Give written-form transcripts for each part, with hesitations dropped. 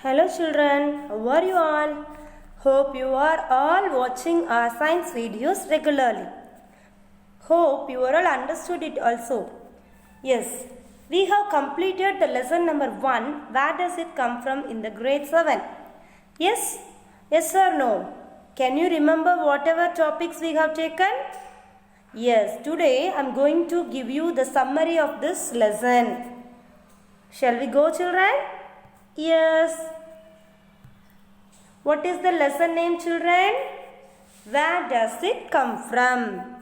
Hello children, how are you all? Hope you are all watching our science videos regularly. Hope you are all understood it also. Yes, we have completed the lesson number 1. Where does it come from in the grade 7? Yes? Yes or no? Can you remember whatever topics we have taken? Yes, today I am going to give you the summary of this lesson. Shall we go children? Yes. What is the lesson name children? Where does it come from?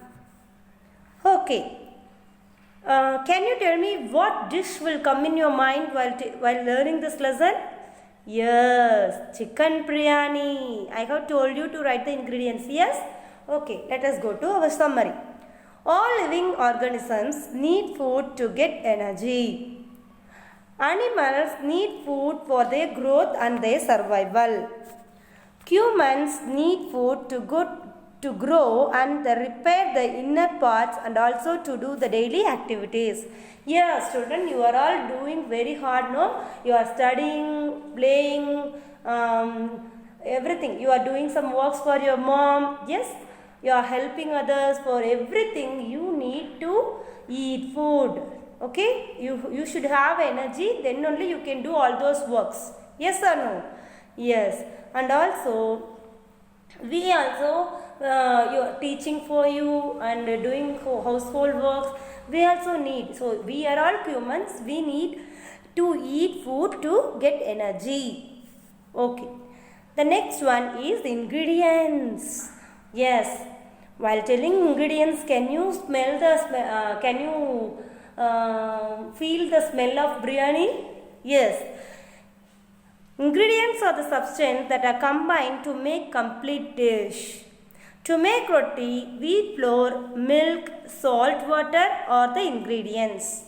Okay. Can you tell me what dish will come in your mind while learning this lesson? Yes, chicken biryani. I have told you to write the ingredients. Yes? Okay, let us go to our summary. All living organisms need food to get energy. Animals need food for their growth and their survival. Humans need food to grow and repair the inner parts and also to do the daily activities. Yes, students, you are all doing very hard, no? You are studying, playing, everything. You are doing some works for your mom. Yes, you are helping others. For everything, you need to eat food. Okay, you should have energy, then only you can do all those works. Yes or no? Yes, and also we also you are teaching for you and doing household works. We also need. So we are all humans. We need to eat food to get energy. Okay. The next one is the ingredients. Yes. While telling ingredients, can you smell the can you feel the smell of biryani? Yes. Ingredients are the substance that are combined to make complete dish. To make roti, wheat flour, milk, salt, water are the ingredients.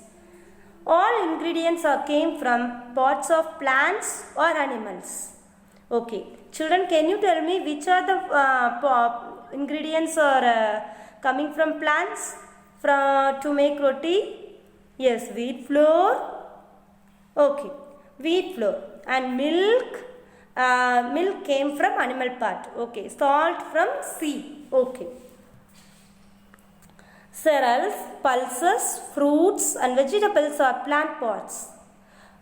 All ingredients came from parts of plants or animals. Okay. Children, can you tell me which are the ingredients are coming from plants to make roti? Yes, wheat flour. Okay, wheat flour. And milk. Milk came from animal part. Okay, salt from sea. Okay. Cereals, pulses, fruits and vegetables are plant parts.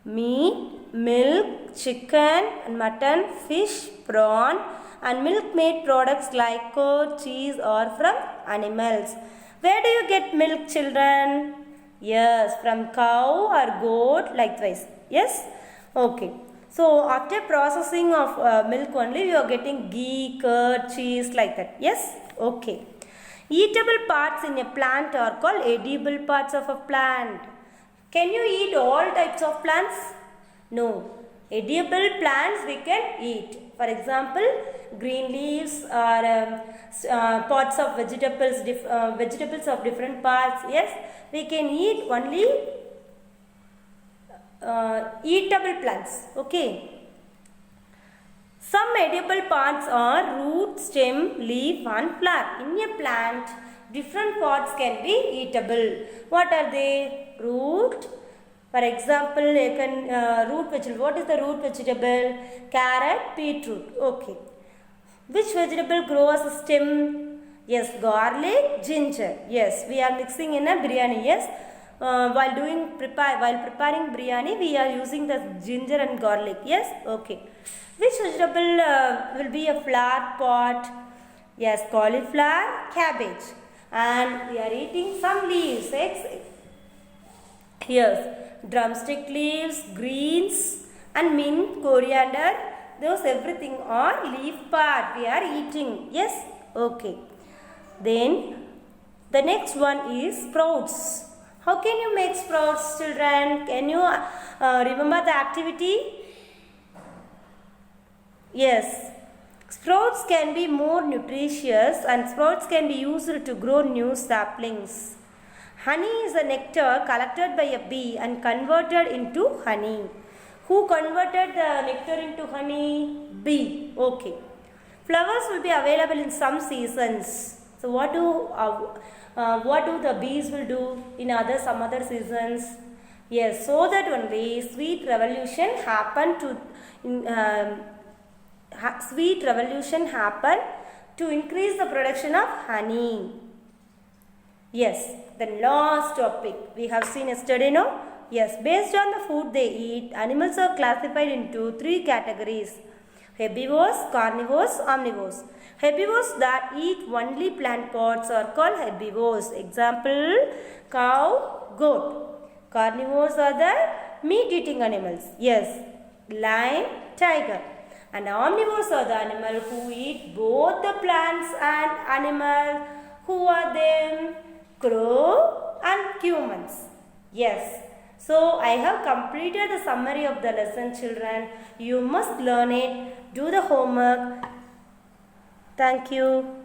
Meat, milk, chicken and mutton, fish, prawn and milk-made products like curd, cheese are from animals. Where do you get milk, children? Yes, from cow or goat, likewise. Yes? Okay. So, after processing of milk only, you are getting ghee, curd, cheese, like that. Yes? Okay. Eatable parts in a plant are called edible parts of a plant. Can you eat all types of plants? No. Edible plants we can eat. For example, green leaves or parts of vegetables, vegetables of different parts. Yes, we can eat only eatable plants. Okay. Some edible parts are root, stem, leaf and flower. In a plant, different parts can be eatable. What are they? Root. For example, you can root vegetable. What is the root vegetable? Carrot, beetroot. Okay. Which vegetable grows as a stem? Yes, garlic, ginger. Yes, we are mixing in a biryani. Yes. While preparing biryani, we are using the ginger and garlic. Yes, okay. Which vegetable will be a flower pot? Yes, cauliflower, cabbage. And we are eating some leaves. Yes, drumstick leaves, greens, and mint, coriander. Those everything are leaf part. We are eating. Yes, okay. Then the next one is sprouts. How can you make sprouts, children? Can you remember the activity? Yes. Sprouts can be more nutritious and sprouts can be used to grow new saplings. Honey is a nectar collected by a bee and converted into honey. Who converted the nectar into honey? Bee. Okay. Flowers will be available in some seasons. So what do the bees will do in some other seasons? Yes, so that only sweet revolution happened to sweet revolution happened to increase the production of honey. Yes, the last topic we have seen yesterday, no? Yes, based on the food they eat, animals are classified into three categories: herbivores, carnivores, omnivores. Herbivores that eat only plant pods are called herbivores. Example, cow, goat. Carnivores are the meat-eating animals. Yes, lion, tiger. And omnivores are the animals who eat both the plants and animals. Who are them? Crow and humans. Yes. So I have completed the summary of the lesson, children. You must learn it. Do the homework. Thank you.